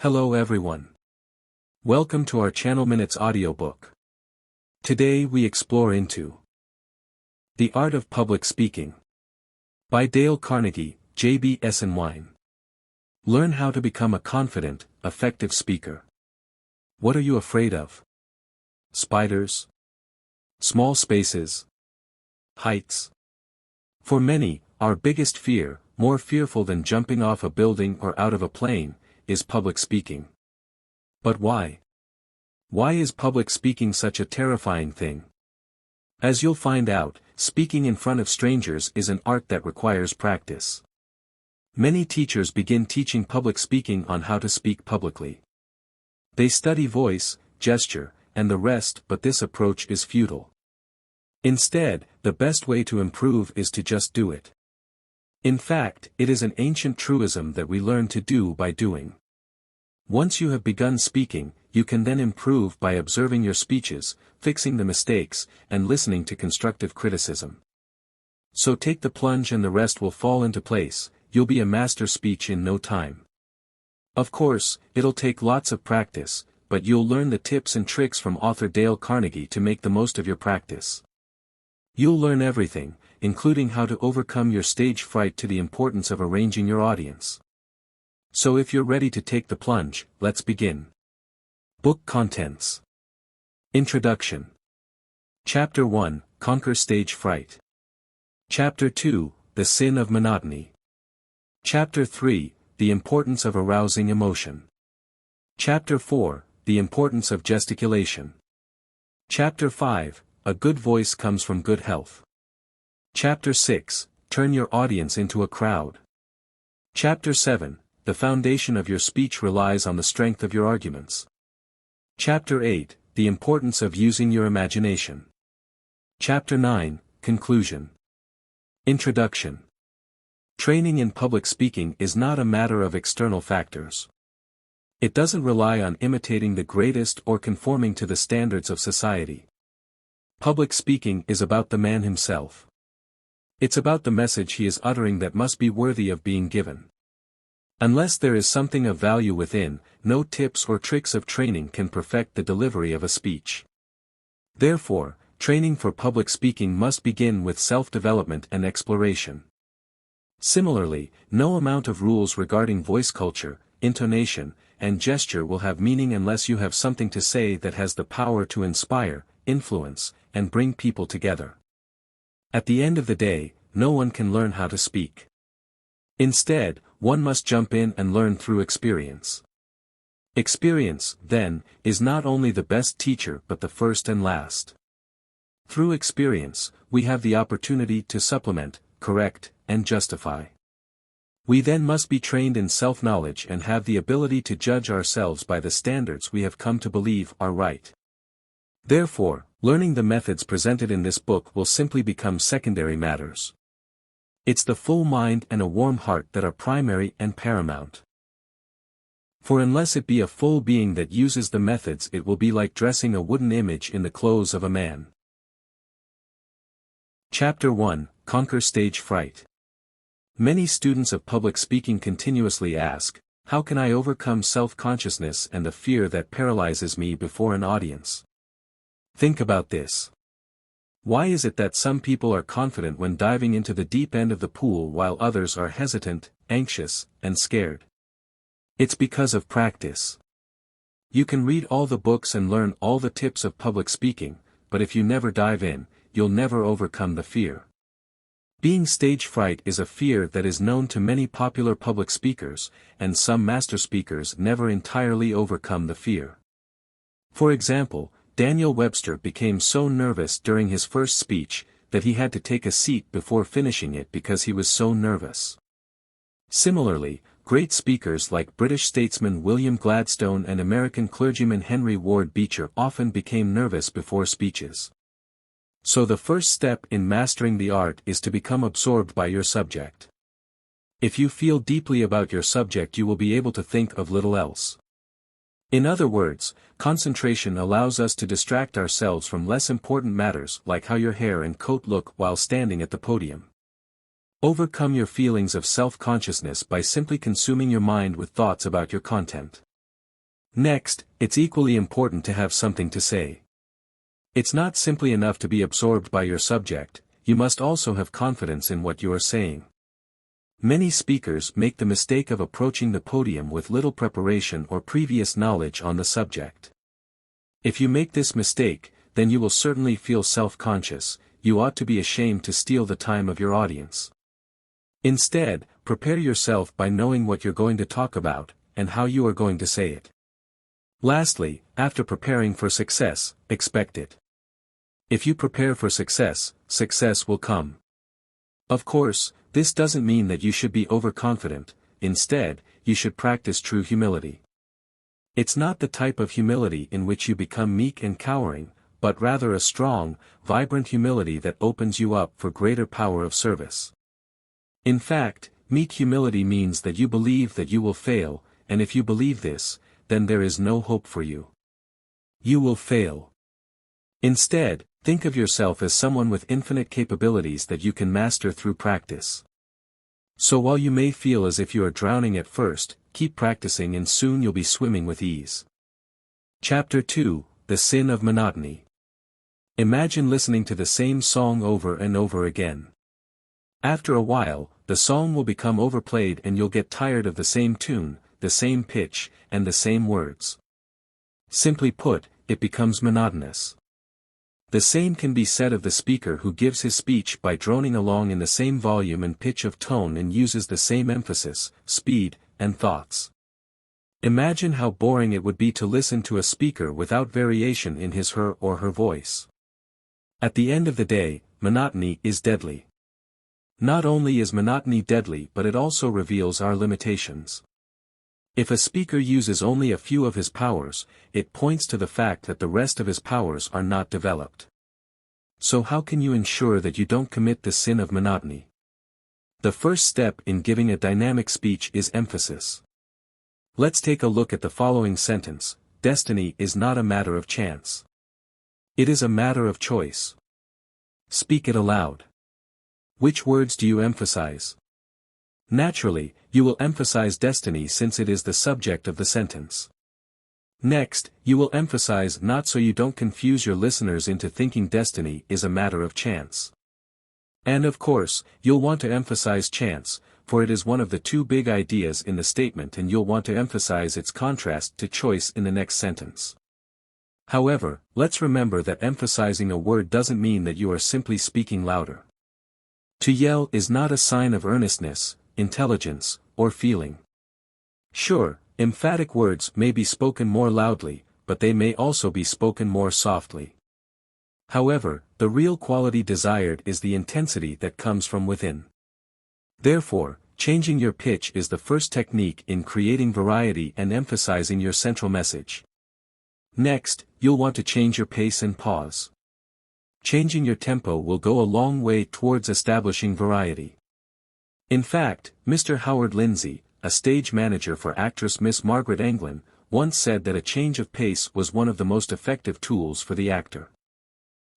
Hello everyone. Welcome to our channel Minutes Audiobook. Today we explore into The Art of Public Speaking by Dale Carnegie, JBSNY. Learn how to become a confident, effective speaker. What are you afraid of? Spiders? Small spaces? Heights? For many, our biggest fear, more fearful than jumping off a building or out of a plane, is public speaking. But why? Why is public speaking such a terrifying thing? As you'll find out, speaking in front of strangers is an art that requires practice. Many teachers begin teaching public speaking on how to speak publicly. They study voice, gesture, and the rest, but this approach is futile. Instead, the best way to improve is to just do it. In fact, it is an ancient truism that we learn to do by doing. Once you have begun speaking, you can then improve by observing your speeches, fixing the mistakes, and listening to constructive criticism. So take the plunge and the rest will fall into place. You'll be a master speech in no time. Of course, it'll take lots of practice, but you'll learn the tips and tricks from author Dale Carnegie to make the most of your practice. You'll learn everything, including how to overcome your stage fright to the importance of arranging your audience. So if you're ready to take the plunge, let's begin. Book Contents. Introduction. Chapter 1, Conquer Stage Fright. Chapter 2, The Sin of Monotony. Chapter 3, The Importance of Arousing Emotion. Chapter 4, The Importance of Gesticulation. Chapter 5, A Good Voice Comes from Good Health. Chapter 6, Turn Your Audience into a Crowd. Chapter 7, The Foundation of Your Speech Relies on the Strength of Your Arguments. Chapter 8, The Importance of Using Your Imagination. Chapter 9, Conclusion. Introduction. Training in public speaking is not a matter of external factors. It doesn't rely on imitating the greatest or conforming to the standards of society. Public speaking is about the man himself. It's about the message he is uttering that must be worthy of being given. Unless there is something of value within, no tips or tricks of training can perfect the delivery of a speech. Therefore, training for public speaking must begin with self-development and exploration. Similarly, no amount of rules regarding voice culture, intonation, and gesture will have meaning unless you have something to say that has the power to inspire, influence, and bring people together. At the end of the day, no one can learn how to speak. Instead, one must jump in and learn through experience. Experience, then, is not only the best teacher but the first and last. Through experience, we have the opportunity to supplement, correct, and justify. We then must be trained in self-knowledge and have the ability to judge ourselves by the standards we have come to believe are right. Therefore, learning the methods presented in this book will simply become secondary matters. It's the full mind and a warm heart that are primary and paramount. For unless it be a full being that uses the methods, it will be like dressing a wooden image in the clothes of a man. Chapter 1, Conquer Stage Fright. Many students of public speaking continuously ask, how can I overcome self-consciousness and the fear that paralyzes me before an audience? Think about this. Why is it that some people are confident when diving into the deep end of the pool while others are hesitant, anxious, and scared? It's because of practice. You can read all the books and learn all the tips of public speaking, but if you never dive in, you'll never overcome the fear. Being stage fright is a fear that is known to many popular public speakers, and some master speakers never entirely overcome the fear. For example, Daniel Webster became so nervous during his first speech, that he had to take a seat before finishing it because he was so nervous. Similarly, great speakers like British statesman William Gladstone and American clergyman Henry Ward Beecher often became nervous before speeches. So the first step in mastering the art is to become absorbed by your subject. If you feel deeply about your subject, you will be able to think of little else. In other words, concentration allows us to distract ourselves from less important matters like how your hair and coat look while standing at the podium. Overcome your feelings of self-consciousness by simply consuming your mind with thoughts about your content. Next, it's equally important to have something to say. It's not simply enough to be absorbed by your subject, you must also have confidence in what you are saying. Many speakers make the mistake of approaching the podium with little preparation or previous knowledge on the subject. If you make this mistake, then you will certainly feel self-conscious, you ought to be ashamed to steal the time of your audience. Instead, prepare yourself by knowing what you're going to talk about, and how you are going to say it. Lastly, after preparing for success, expect it. If you prepare for success, success will come. Of course, this doesn't mean that you should be overconfident, instead, you should practice true humility. It's not the type of humility in which you become meek and cowering, but rather a strong, vibrant humility that opens you up for greater power of service. In fact, meek humility means that you believe that you will fail, and if you believe this, then there is no hope for you. You will fail. Instead, think of yourself as someone with infinite capabilities that you can master through practice. So while you may feel as if you are drowning at first, keep practicing and soon you'll be swimming with ease. Chapter 2, The Sin of Monotony. Imagine listening to the same song over and over again. After a while, the song will become overplayed and you'll get tired of the same tune, the same pitch, and the same words. Simply put, it becomes monotonous. The same can be said of the speaker who gives his speech by droning along in the same volume and pitch of tone and uses the same emphasis, speed, and thoughts. Imagine how boring it would be to listen to a speaker without variation in his or her voice. At the end of the day, monotony is deadly. Not only is monotony deadly but it also reveals our limitations. If a speaker uses only a few of his powers, it points to the fact that the rest of his powers are not developed. So how can you ensure that you don't commit the sin of monotony? The first step in giving a dynamic speech is emphasis. Let's take a look at the following sentence: destiny is not a matter of chance. It is a matter of choice. Speak it aloud. Which words do you emphasize? Naturally, you will emphasize destiny since it is the subject of the sentence. Next, you will emphasize not so you don't confuse your listeners into thinking destiny is a matter of chance. And of course, you'll want to emphasize chance, for it is one of the two big ideas in the statement and you'll want to emphasize its contrast to choice in the next sentence. However, let's remember that emphasizing a word doesn't mean that you are simply speaking louder. To yell is not a sign of earnestness, intelligence, or feeling. Sure, emphatic words may be spoken more loudly, but they may also be spoken more softly. However, the real quality desired is the intensity that comes from within. Therefore, changing your pitch is the first technique in creating variety and emphasizing your central message. Next, you'll want to change your pace and pause. Changing your tempo will go a long way towards establishing variety. In fact, Mr. Howard Lindsay, a stage manager for actress Miss Margaret Anglin, once said that a change of pace was one of the most effective tools for the actor.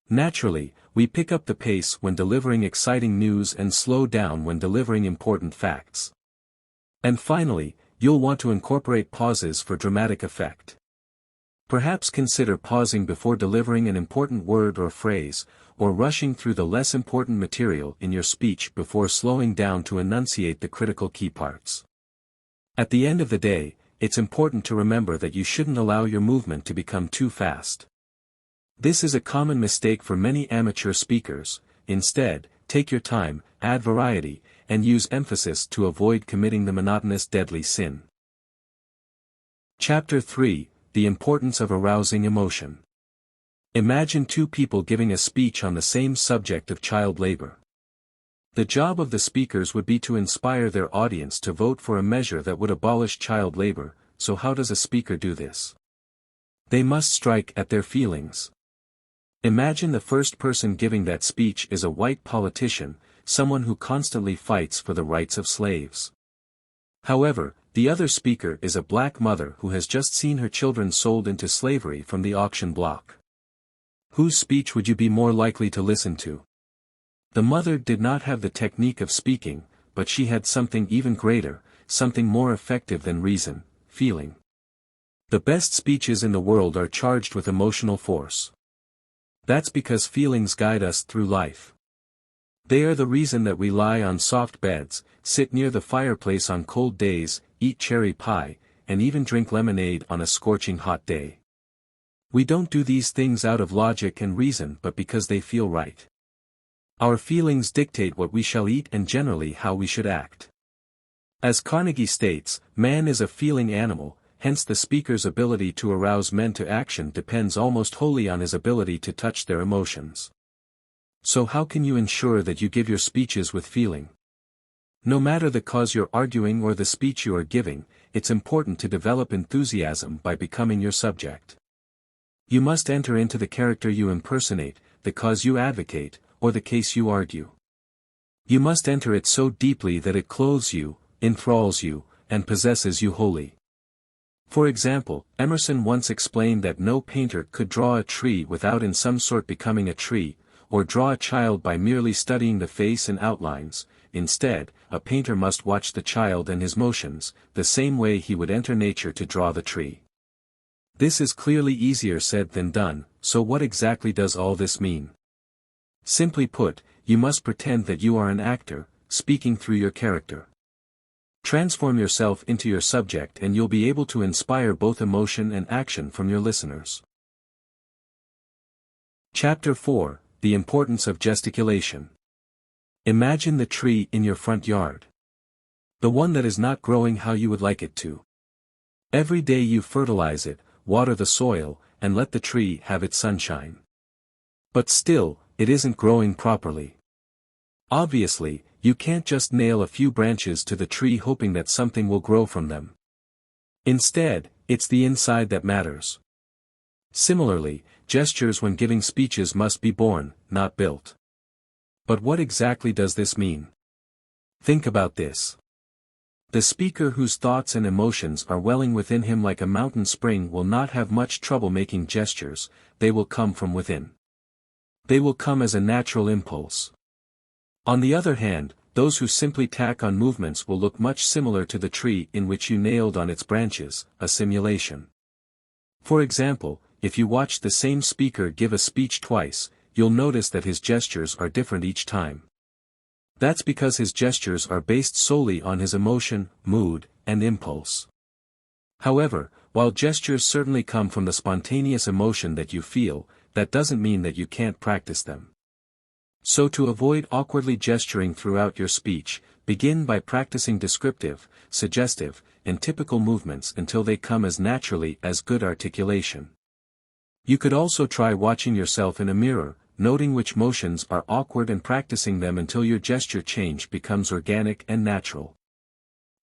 Naturally, we pick up the pace when delivering exciting news and slow down when delivering important facts. And finally, you'll want to incorporate pauses for dramatic effect. Perhaps consider pausing before delivering an important word or phrase, or rushing through the less important material in your speech before slowing down to enunciate the critical key parts. At the end of the day, it's important to remember that you shouldn't allow your movement to become too fast. This is a common mistake for many amateur speakers. Instead, take your time, add variety, and use emphasis to avoid committing the monotonous deadly sin. Chapter 3, The Importance of Arousing Emotion. Imagine two people giving a speech on the same subject of child labor. The job of the speakers would be to inspire their audience to vote for a measure that would abolish child labor, so how does a speaker do this? They must strike at their feelings. Imagine the first person giving that speech is a white politician, someone who constantly fights for the rights of slaves. However, the other speaker is a black mother who has just seen her children sold into slavery from the auction block. Whose speech would you be more likely to listen to? The mother did not have the technique of speaking, but she had something even greater, something more effective than reason, feeling. The best speeches in the world are charged with emotional force. That's because feelings guide us through life. They are the reason that we lie on soft beds, sit near the fireplace on cold days, eat cherry pie, and even drink lemonade on a scorching hot day. We don't do these things out of logic and reason but because they feel right. Our feelings dictate what we shall eat and generally how we should act. As Carnegie states, man is a feeling animal, hence the speaker's ability to arouse men to action depends almost wholly on his ability to touch their emotions. So how can you ensure that you give your speeches with feeling? No matter the cause you're arguing or the speech you are giving, it's important to develop enthusiasm by becoming your subject. You must enter into the character you impersonate, the cause you advocate, or the case you argue. You must enter it so deeply that it clothes you, enthralls you, and possesses you wholly. For example, Emerson once explained that no painter could draw a tree without in some sort becoming a tree, or draw a child by merely studying the face and outlines. Instead, a painter must watch the child and his motions, the same way he would enter nature to draw the tree. This is clearly easier said than done, so what exactly does all this mean? Simply put, you must pretend that you are an actor, speaking through your character. Transform yourself into your subject and you'll be able to inspire both emotion and action from your listeners. Chapter 4: The Importance of Gesticulation. Imagine the tree in your front yard. The one that is not growing how you would like it to. Every day you fertilize it, water the soil, and let the tree have its sunshine. But still, it isn't growing properly. Obviously, you can't just nail a few branches to the tree hoping that something will grow from them. Instead, it's the inside that matters. Similarly, gestures when giving speeches must be born, not built. But what exactly does this mean? Think about this. The speaker whose thoughts and emotions are welling within him like a mountain spring will not have much trouble making gestures, they will come from within. They will come as a natural impulse. On the other hand, those who simply tack on movements will look much similar to the tree in which you nailed on its branches, a simulation. For example, if you watch the same speaker give a speech twice, you'll notice that his gestures are different each time. That's because his gestures are based solely on his emotion, mood, and impulse. However, while gestures certainly come from the spontaneous emotion that you feel, that doesn't mean that you can't practice them. So to avoid awkwardly gesturing throughout your speech, begin by practicing descriptive, suggestive, and typical movements until they come as naturally as good articulation. You could also try watching yourself in a mirror, noting which motions are awkward and practicing them until your gesture change becomes organic and natural.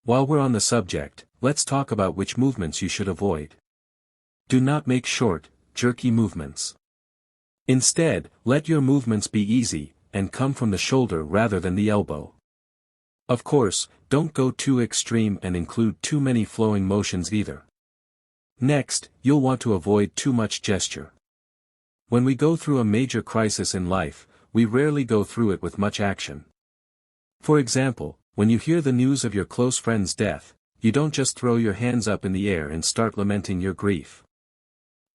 While we're on the subject, let's talk about which movements you should avoid. Do not make short, jerky movements. Instead, let your movements be easy, and come from the shoulder rather than the elbow. Of course, don't go too extreme and include too many flowing motions either. Next, you'll want to avoid too much gesture. When we go through a major crisis in life, we rarely go through it with much action. For example, when you hear the news of your close friend's death, you don't just throw your hands up in the air and start lamenting your grief.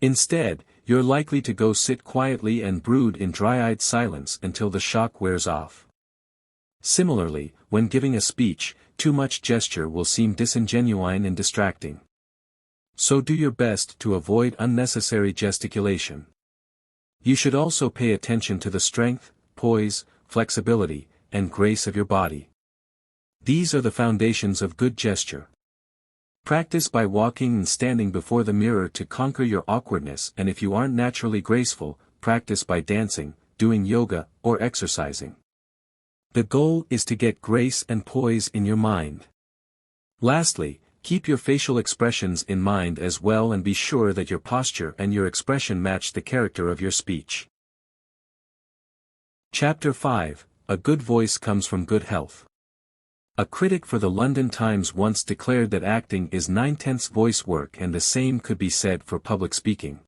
Instead, you're likely to go sit quietly and brood in dry-eyed silence until the shock wears off. Similarly, when giving a speech, too much gesture will seem disingenuine and distracting. So do your best to avoid unnecessary gesticulation. You should also pay attention to the strength, poise, flexibility, and grace of your body. These are the foundations of good gesture. Practice by walking and standing before the mirror to conquer your awkwardness, and if you aren't naturally graceful, practice by dancing, doing yoga, or exercising. The goal is to get grace and poise in your mind. Lastly, keep your facial expressions in mind as well and be sure that your posture and your expression match the character of your speech. Chapter 5: A good voice comes from good health. A critic for the London Times once declared that acting is 9/10 voice work, and the same could be said for public speaking.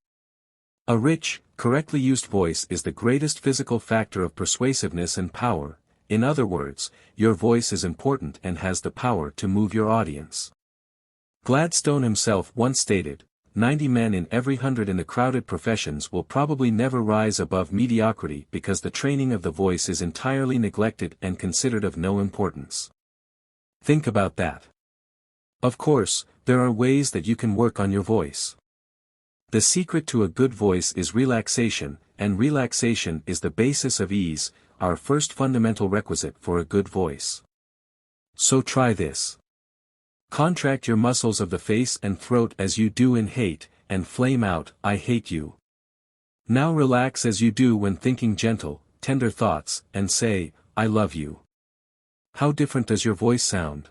A rich, correctly used voice is the greatest physical factor of persuasiveness and power. In other words, your voice is important and has the power to move your audience. Gladstone himself once stated, 90 men in every 100 in the crowded professions will probably never rise above mediocrity because the training of the voice is entirely neglected and considered of no importance. Think about that. Of course, there are ways that you can work on your voice. The secret to a good voice is relaxation, and relaxation is the basis of ease, our first fundamental requisite for a good voice. So try this. Contract your muscles of the face and throat as you do in hate, and flame out, "I hate you." Now relax as you do when thinking gentle, tender thoughts, and say, "I love you." How different does your voice sound?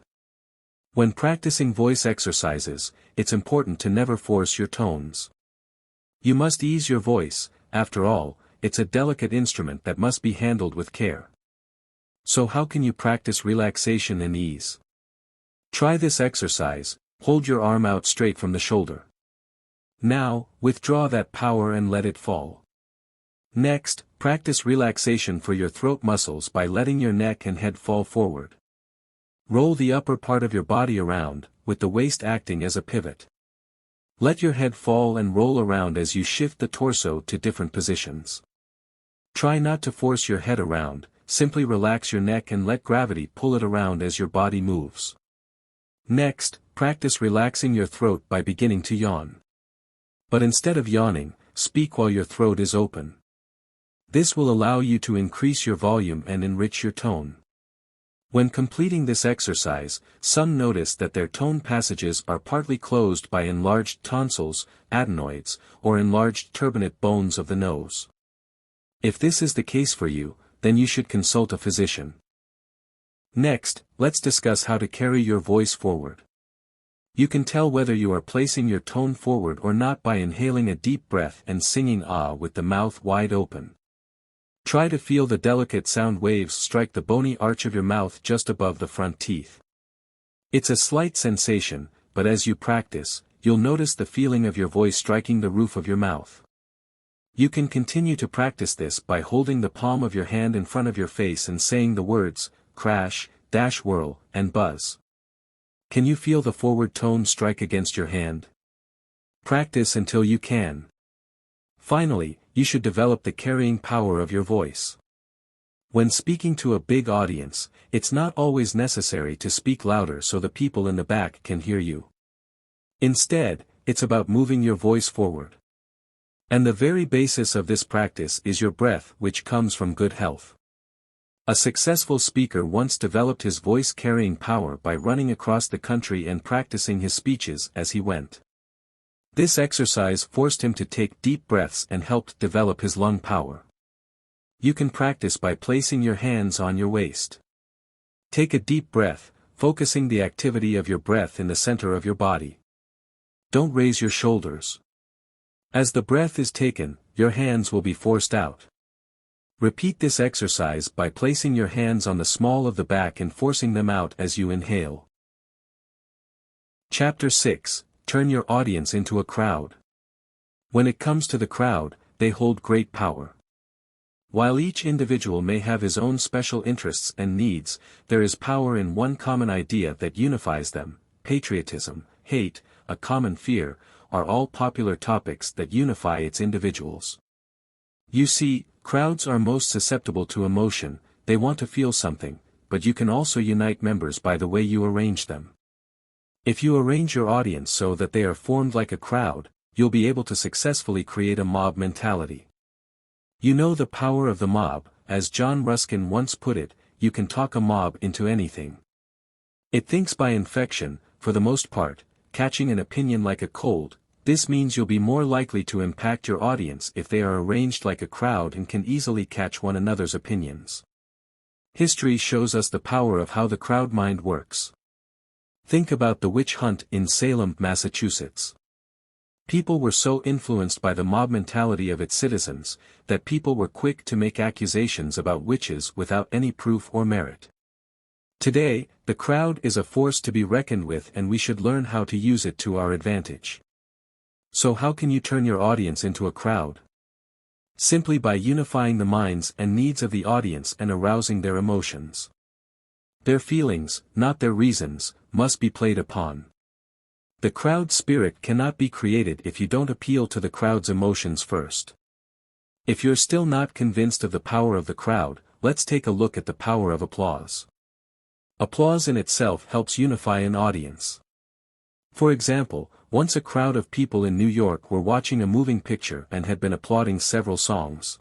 When practicing voice exercises, it's important to never force your tones. You must ease your voice, after all, it's a delicate instrument that must be handled with care. So how can you practice relaxation and ease? Try this exercise. Hold your arm out straight from the shoulder. Now, withdraw that power and let it fall. Next, practice relaxation for your throat muscles by letting your neck and head fall forward. Roll the upper part of your body around, with the waist acting as a pivot. Let your head fall and roll around as you shift the torso to different positions. Try not to force your head around, simply relax your neck and let gravity pull it around as your body moves. Next, practice relaxing your throat by beginning to yawn. But instead of yawning, speak while your throat is open. This will allow you to increase your volume and enrich your tone. When completing this exercise, some notice that their tone passages are partly closed by enlarged tonsils, adenoids, or enlarged turbinate bones of the nose. If this is the case for you, then you should consult a physician. Next, let's discuss how to carry your voice forward. You can tell whether you are placing your tone forward or not by inhaling a deep breath and singing "ah" with the mouth wide open. Try to feel the delicate sound waves strike the bony arch of your mouth just above the front teeth. It's a slight sensation, but as you practice, you'll notice the feeling of your voice striking the roof of your mouth. You can continue to practice this by holding the palm of your hand in front of your face and saying the words, crash, dash, whirl, and buzz. Can you feel the forward tone strike against your hand? Practice until you can. Finally, you should develop the carrying power of your voice. When speaking to a big audience, it's not always necessary to speak louder so the people in the back can hear you. Instead, it's about moving your voice forward. And the very basis of this practice is your breath, which comes from good health. A successful speaker once developed his voice carrying power by running across the country and practicing his speeches as he went. This exercise forced him to take deep breaths and helped develop his lung power. You can practice by placing your hands on your waist. Take a deep breath, focusing the activity of your breath in the center of your body. Don't raise your shoulders. As the breath is taken, your hands will be forced out. Repeat this exercise by placing your hands on the small of the back and forcing them out as you inhale. Chapter 6. Turn your audience into a crowd. When it comes to the crowd, they hold great power. While each individual may have his own special interests and needs, there is power in one common idea that unifies them. Patriotism, hate, a common fear, are all popular topics that unify its individuals. You see, crowds are most susceptible to emotion, they want to feel something, but you can also unite members by the way you arrange them. If you arrange your audience so that they are formed like a crowd, you'll be able to successfully create a mob mentality. You know the power of the mob, as John Ruskin once put it, you can talk a mob into anything. It thinks by infection, for the most part, catching an opinion like a cold. This means you'll be more likely to impact your audience if they are arranged like a crowd and can easily catch one another's opinions. History shows us the power of how the crowd mind works. Think about the witch hunt in Salem, Massachusetts. People were so influenced by the mob mentality of its citizens, that people were quick to make accusations about witches without any proof or merit. Today, the crowd is a force to be reckoned with and we should learn how to use it to our advantage. So how can you turn your audience into a crowd? Simply by unifying the minds and needs of the audience and arousing their emotions. Their feelings, not their reasons, must be played upon. The crowd spirit cannot be created if you don't appeal to the crowd's emotions first. If you're still not convinced of the power of the crowd, let's take a look at the power of applause. Applause in itself helps unify an audience. For example, once a crowd of people in New York were watching a moving picture and had been applauding several songs.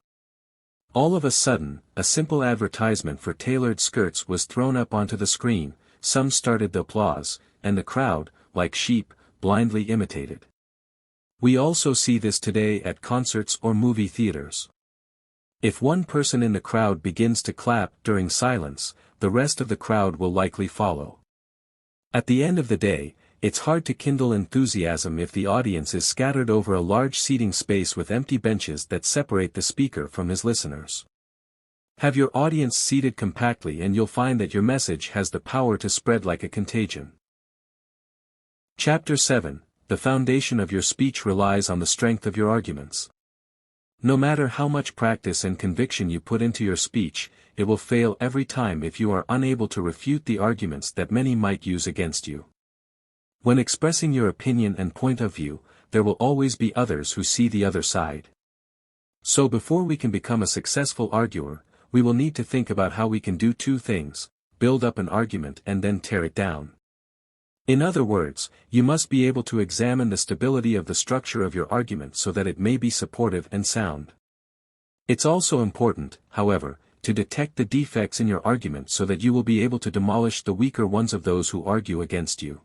All of a sudden, a simple advertisement for tailored skirts was thrown up onto the screen, some started the applause, and the crowd, like sheep, blindly imitated. We also see this today at concerts or movie theaters. If one person in the crowd begins to clap during silence, the rest of the crowd will likely follow. At the end of the day, it's hard to kindle enthusiasm if the audience is scattered over a large seating space with empty benches that separate the speaker from his listeners. Have your audience seated compactly and you'll find that your message has the power to spread like a contagion. Chapter 7. The foundation of your speech relies on the strength of your arguments. No matter how much practice and conviction you put into your speech, it will fail every time if you are unable to refute the arguments that many might use against you. When expressing your opinion and point of view, there will always be others who see the other side. So before we can become a successful arguer, we will need to think about how we can do two things: build up an argument and then tear it down. In other words, you must be able to examine the stability of the structure of your argument so that it may be supportive and sound. It's also important, however, to detect the defects in your argument so that you will be able to demolish the weaker ones of those who argue against you.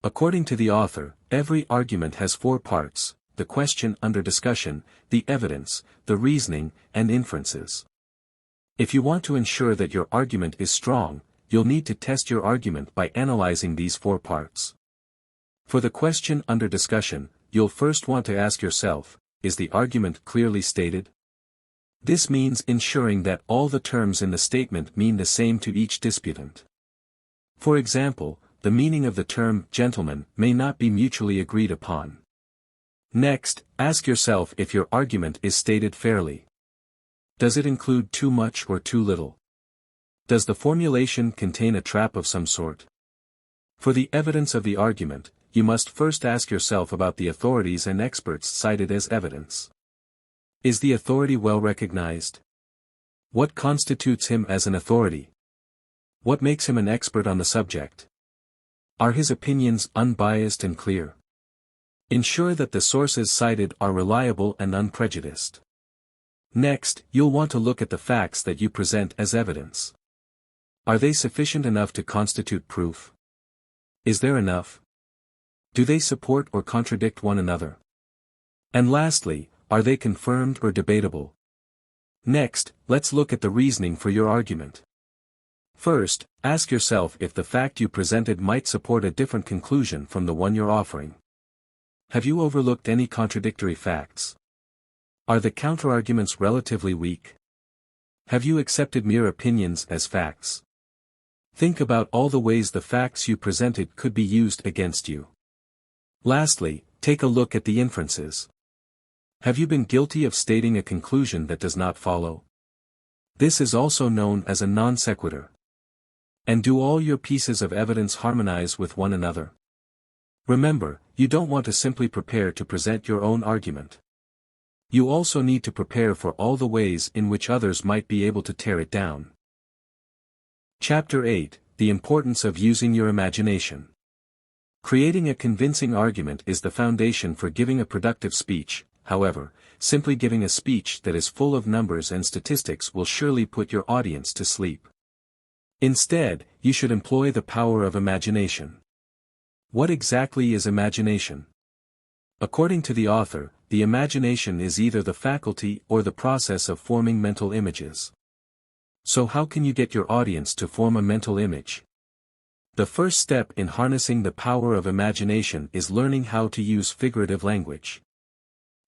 According to the author, every argument has 4 parts: the question under discussion, the evidence, the reasoning, and inferences. If you want to ensure that your argument is strong, you'll need to test your argument by analyzing these 4 parts. For the question under discussion, you'll first want to ask yourself, is the argument clearly stated? This means ensuring that all the terms in the statement mean the same to each disputant. For example, the meaning of the term gentleman may not be mutually agreed upon. Next, ask yourself if your argument is stated fairly. Does it include too much or too little? Does the formulation contain a trap of some sort? For the evidence of the argument, you must first ask yourself about the authorities and experts cited as evidence. Is the authority well recognized? What constitutes him as an authority? What makes him an expert on the subject? Are his opinions unbiased and clear? Ensure that the sources cited are reliable and unprejudiced. Next, you'll want to look at the facts that you present as evidence. Are they sufficient enough to constitute proof? Is there enough? Do they support or contradict one another? And lastly, are they confirmed or debatable? Next, let's look at the reasoning for your argument. First, ask yourself if the fact you presented might support a different conclusion from the one you're offering. Have you overlooked any contradictory facts? Are the counterarguments relatively weak? Have you accepted mere opinions as facts? Think about all the ways the facts you presented could be used against you. Lastly, take a look at the inferences. Have you been guilty of stating a conclusion that does not follow? This is also known as a non sequitur. And do all your pieces of evidence harmonize with one another? Remember, you don't want to simply prepare to present your own argument. You also need to prepare for all the ways in which others might be able to tear it down. Chapter 8: The Importance of Using Your Imagination. Creating a convincing argument is the foundation for giving a productive speech. However, simply giving a speech that is full of numbers and statistics will surely put your audience to sleep. Instead, you should employ the power of imagination. What exactly is imagination? According to the author, the imagination is either the faculty or the process of forming mental images. So how can you get your audience to form a mental image? The first step in harnessing the power of imagination is learning how to use figurative language.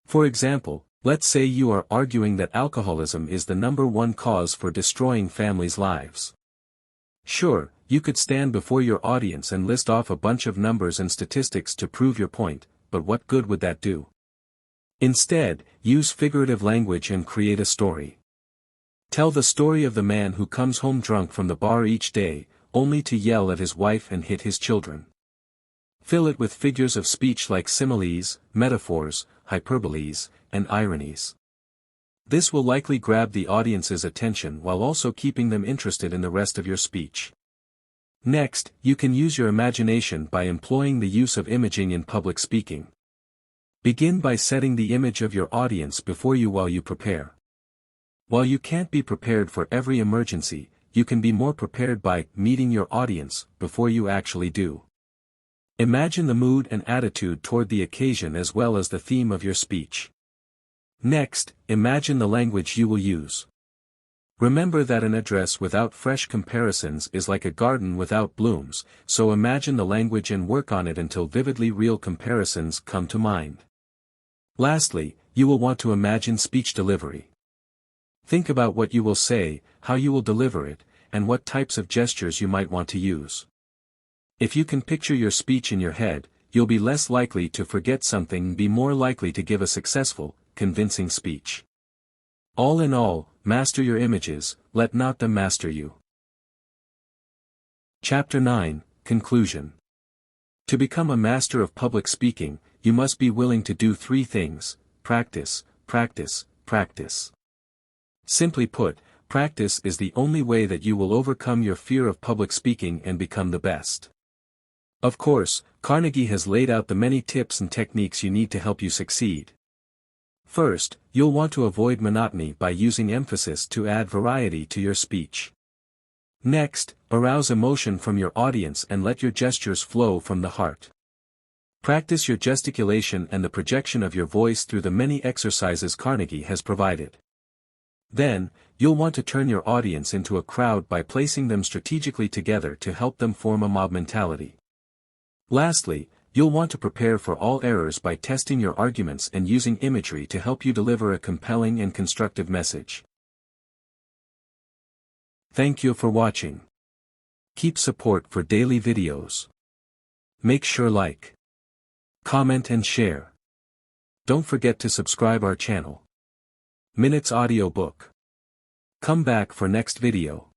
For example, let's say you are arguing that alcoholism is the #1 cause for destroying families' lives. Sure, you could stand before your audience and list off a bunch of numbers and statistics to prove your point, but what good would that do? Instead, use figurative language and create a story. Tell the story of the man who comes home drunk from the bar each day, only to yell at his wife and hit his children. Fill it with figures of speech like similes, metaphors, hyperboles, and ironies. This will likely grab the audience's attention while also keeping them interested in the rest of your speech. Next, you can use your imagination by employing the use of imaging in public speaking. Begin by setting the image of your audience before you while you prepare. While you can't be prepared for every emergency, you can be more prepared by meeting your audience before you actually do. Imagine the mood and attitude toward the occasion as well as the theme of your speech. Next, imagine the language you will use. Remember that an address without fresh comparisons is like a garden without blooms, so imagine the language and work on it until vividly real comparisons come to mind. Lastly, you will want to imagine speech delivery. Think about what you will say, how you will deliver it, and what types of gestures you might want to use. If you can picture your speech in your head, you'll be less likely to forget something and be more likely to give a successful, convincing speech. All in all, master your images, let not them master you. Chapter 9, Conclusion. To become a master of public speaking, you must be willing to do 3 things: practice, practice, practice. Simply put, practice is the only way that you will overcome your fear of public speaking and become the best. Of course, Carnegie has laid out the many tips and techniques you need to help you succeed. First, you'll want to avoid monotony by using emphasis to add variety to your speech. Next, arouse emotion from your audience and let your gestures flow from the heart. Practice your gesticulation and the projection of your voice through the many exercises Carnegie has provided. Then, you'll want to turn your audience into a crowd by placing them strategically together to help them form a mob mentality. Lastly, you'll want to prepare for all errors by testing your arguments and using imagery to help you deliver a compelling and constructive message. Thank you for watching. Keep support for daily videos. Make sure like, comment and share. Don't forget to subscribe our channel. Minutes Audiobook. Come back for next video.